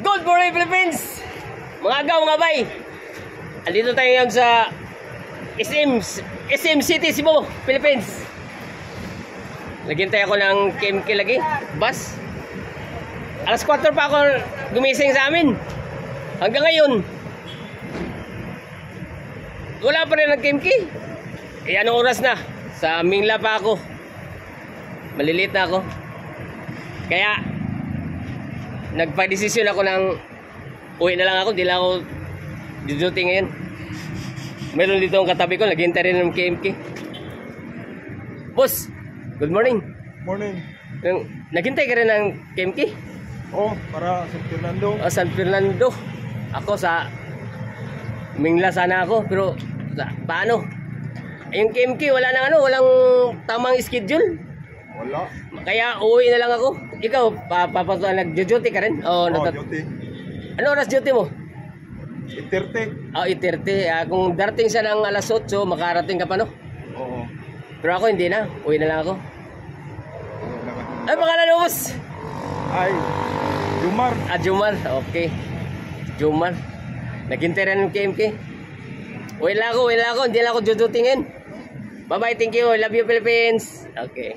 Good morning, Philippines! Mga agaw, mga bay! Andito tayo ngayon sa SM City, Cebu, Philippines. Naghintay ako ng KMK lagi, bus. Alas 4 pa ako gumising sa amin. Hanggang ngayon, wala pa rin ng KMK. Eh, anong oras na? Sa Mingla pa ako. Maliliit na ako. Kaya, nagpa-desisyon ako ng uwi na lang ako, di lang ako duty ngayon. Meron dito ang katabi ko, naghintay rin ng KMK. Boss, good morning. Morning. Naghintay ka rin ng KMK? Oh, para San Fernando. San Fernando. Ako sa Mingla sana ako, pero paano? Yung KMK wala nang walang tamang schedule. Wala. Kaya uwi na lang ako. Ikaw, nag-duty ka rin? Duty. Ano oras duty mo? 8:30. 8:30. Kung darating siya ng alas 8, makarating ka pa, no? Oo. Pero ako hindi na. Uwi na lang ako. Ay, pangalan mo, boss? Ay, Jumar. Jumar. Okay. Jumar. Naghintay rin ng KMK. Uwi lang ako. Hindi lang ako duty ngayon. Bye-bye. Thank you. I love you, Philippines. Okay.